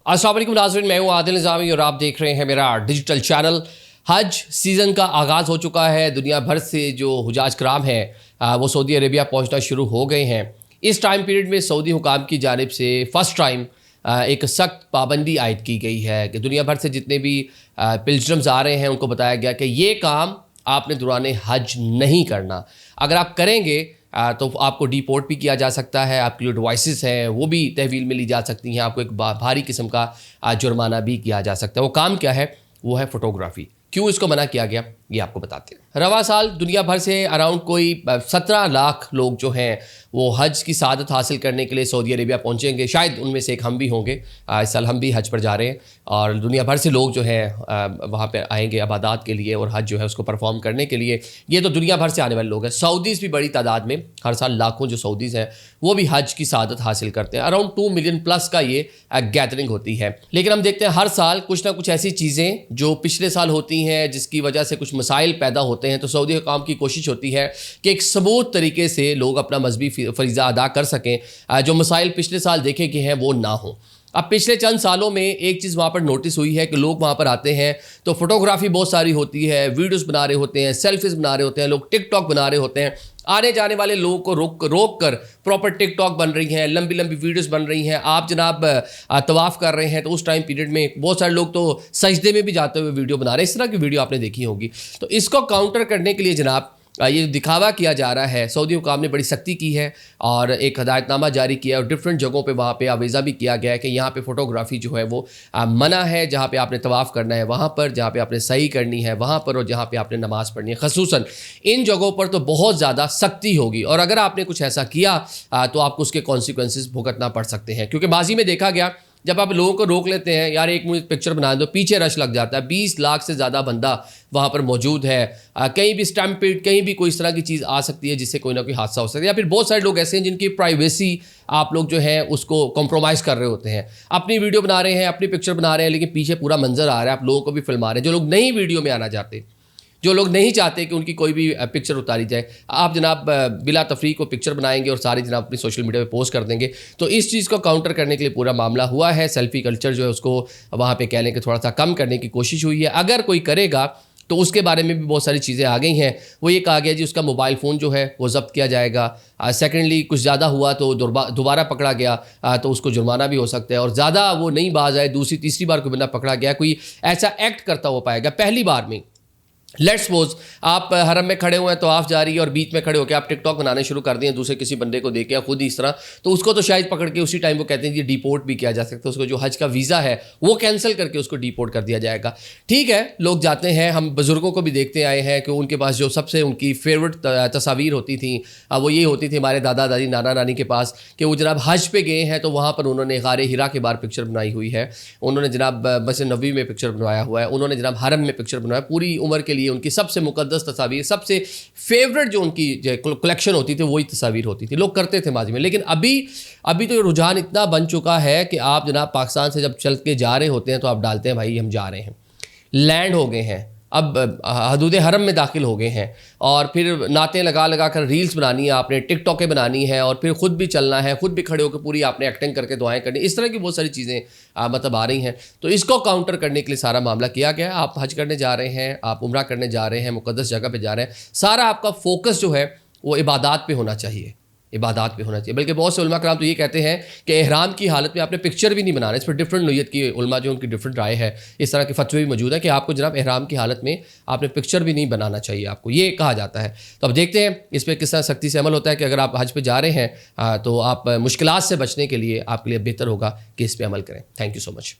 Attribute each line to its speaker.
Speaker 1: अस्सलाम वालेकुम नाज़रीन, मैं हूँ आदिल निज़ामी और आप देख रहे हैं मेरा डिजिटल चैनल। हज सीज़न का आगाज़ हो चुका है। दुनिया भर से जो हुजाज कराम हैं वो सऊदी अरेबिया पहुँचना शुरू हो गए हैं। इस टाइम पीरियड में सऊदी हुकाम की जानिब से फ़र्स्ट टाइम एक सख्त पाबंदी आयद की गई है कि दुनिया भर से जितने भी पिलग्रिम्स आ रहे हैं उनको बताया गया कि ये काम आपने दौरान हज नहीं करना। अगर आप करेंगे तो आपको डिपोर्ट भी किया जा सकता है, आपकी जो डिवाइसेस हैं वो भी तहवील में ली जा सकती हैं, आपको एक भारी किस्म का जुर्माना भी किया जा सकता है। वो काम क्या है? वो है फ़ोटोग्राफ़ी। क्यों इसको मना किया गया ये आपको बताते हैं। रवा साल दुनिया भर से अराउंड कोई 17 लाख लोग जो हैं वो हज की सआदत हासिल करने के लिए सऊदी अरेबिया पहुंचेंगे। शायद उनमें से एक हम भी होंगे। इस साल हम भी हज पर जा रहे हैं और दुनिया भर से लोग जो हैं वहाँ पे आएंगे इबादत के लिए और हज जो है उसको परफॉर्म करने के लिए। ये तो दुनिया भर से आने वाले लोग हैं। सऊदीज़ भी बड़ी तादाद में, हर साल लाखों जो सऊदीज़ हैं वो भी हज की सआदत हासिल करते हैं। अराउंड 2 मिलियन प्लस का ये गैदरिंग होती है। लेकिन हम देखते हैं हर साल कुछ ना कुछ ऐसी चीज़ें जो पिछले साल होती हैं जिसकी वजह से कुछ मसाइल पैदा होते हैं। तो सऊदी हुकाम की कोशिश होती है कि एक सबूत तरीके से लोग अपना मजहबी फरीज़ा अदा कर सकें, जो मसाइल पिछले साल देखे गए हैं वो ना हो। अब पिछले चंद सालों में एक चीज़ वहाँ पर नोटिस हुई है कि लोग वहाँ पर आते हैं तो फोटोग्राफी बहुत सारी होती है, वीडियोस बना रहे होते हैं, सेल्फीज बना रहे होते हैं, लोग टिकटॉक बना रहे होते हैं। आने जाने वाले लोगों को रोक कर प्रॉपर टिकटॉक बन रही हैं, लंबी लंबी वीडियोस बन रही हैं। आप जनाब तवाफ़ कर रहे हैं तो उस टाइम पीरियड में बहुत सारे लोग तो सजदे में भी जाते हुए वीडियो बना रहे हैं। इस तरह की वीडियो आपने देखी होगी। तो इसको काउंटर करने के लिए जनाब ये दिखावा किया जा रहा है। सऊदी हुकाम ने बड़ी सख्ती की है और एक हदायतनामा जारी किया और डिफरेंट जगहों पे वहाँ पे आवेज़ा भी किया गया है कि यहाँ पे फ़ोटोग्राफ़ी जो है वो मना है। जहाँ पे आपने तवाफ़ करना है वहाँ पर, जहाँ पे आपने सही करनी है वहाँ पर, और जहाँ पे आपने नमाज़ पढ़नी है ख़ुसूसन इन जगहों पर तो बहुत ज़्यादा सख्ती होगी। और अगर आपने कुछ ऐसा किया तो आपको उसके कॉन्सिक्वेंसेस भुगतना पड़ सकते हैं। क्योंकि माजी में देखा गया जब आप लोगों को रोक लेते हैं, यार एक मुझे पिक्चर बना दो, पीछे रश लग जाता है। 20 लाख से ज़्यादा बंदा वहाँ पर मौजूद है। कहीं भी स्टैम्पेड, कहीं भी कोई इस तरह की चीज़ आ सकती है जिससे कोई ना कोई हादसा हो सकता है। या फिर बहुत सारे लोग ऐसे हैं जिनकी प्राइवेसी आप लोग जो है उसको कॉम्प्रोमाइज़ कर रहे होते हैं। अपनी वीडियो बना रहे हैं, अपनी पिक्चर बना रहे हैं, लेकिन पीछे पूरा मंजर आ रहा है, आप लोगों को भी फिल्मा रहे हैं। जो लोग नहीं वीडियो में आना चाहते, जो लोग नहीं चाहते कि उनकी कोई भी पिक्चर उतारी जाए, आप जनाब बिला तफरीक को पिक्चर बनाएंगे और सारी जनाब अपनी सोशल मीडिया पे पोस्ट कर देंगे। तो इस चीज़ को काउंटर करने के लिए पूरा मामला हुआ है। सेल्फी कल्चर जो है उसको वहाँ पे कहने के थोड़ा सा कम करने की कोशिश हुई है। अगर कोई करेगा तो उसके बारे में भी बहुत सारी चीज़ें आ गई हैं। वो ये कहा गया जी उसका मोबाइल फ़ोन जो है वो ज़ब्त किया जाएगा। सेकेंडली कुछ ज़्यादा हुआ तो दोबारा पकड़ा गया तो उसको जुर्माना भी हो सकता है। और ज़्यादा वो नहीं बाज आए, दूसरी तीसरी बार कोई बंदा पकड़ा गया, कोई ऐसा एक्ट करता हुआ पाएगा पहली बार में। लेट्स सपोज आप हरम में खड़े हुए हैं तो आप जा रही है और बीच में खड़े होकर आप टिकटॉक बनाने शुरू कर दिए दूसरे किसी बंदे को देख के या खुद ही इस तरह, तो उसको तो शायद पकड़ के उसी टाइम वो कहते हैं कि डिपोर्ट भी किया जा सकता है। उसको जो हज का वीज़ा है वो कैंसिल करके उसको डिपोर्ट कर दिया जाएगा। ठीक है, लोग जाते हैं। हम बुज़ुर्गों को भी देखते आए हैं कि उनके पास जो सबसे उनकी फेवरेट तस्वीर होती थी वो ये होती थी हमारे दादा दादी नाना नानी के पास कि वो जनाब हज पे गए हैं तो वहाँ पर उन्होंने गारे हिरा के बाहर पिक्चर बनाई हुई है, उन्होंने जनाब मस्जिद नबवी में पिक्चर बनवाया हुआ है, उन्होंने जनाब हरम में पिक्चर बनवाया। पूरी उम्र के लिए उनकी सबसे मुकद्दस तस्वीर, सबसे फेवरेट जो उनकी कलेक्शन होती थी वही तस्वीर होती थी। लोग करते थे माजी में। लेकिन अभी तो रुझान इतना बन चुका है कि आप जनाब पाकिस्तान से जब चल के जा रहे होते हैं तो आप डालते हैं भाई हम जा रहे हैं, लैंड हो गए हैं, अब हदूद हरम में दाखिल हो गए हैं, और फिर नातें लगा लगा कर रील्स बनानी है आपने, टिकटॉकें बनानी है, और फिर खुद भी चलना है, खुद भी खड़े होकर पूरी आपने एक्टिंग करके दुआएं करनी। इस तरह की बहुत सारी चीज़ें मतलब आ रही हैं। तो इसको काउंटर करने के लिए सारा मामला किया गया है। आप हज करने जा रहे हैं, आप उम्रा करने जा रहे हैं, मुक़द्दस जगह पे जा रहे हैं, सारा आपका फोकस जो है वो इबादत पे होना चाहिए, इबादत पे होना चाहिए। बल्कि बहुत से उलमा कराम तो ये कहते हैं कि एहराम की हालत में आपने पिक्चर भी नहीं बनाना। इस पर डिफरेंट नोयत की उलमा जो उनकी डिफरेंट राय है, इस तरह के फतवे भी मौजूद है कि आपको जनाब एहराम की हालत में आपने पिक्चर भी नहीं बनाना चाहिए, आपको ये कहा जाता है। तो अब देखते हैं इस पर किस तरह सख्ती से अमल होता है कि अगर आप हज पे जा रहे हैं तो आप मुश्किलात से बचने के लिए आपके लिए बेहतर होगा कि इस पर अमल करें। Thank you so much.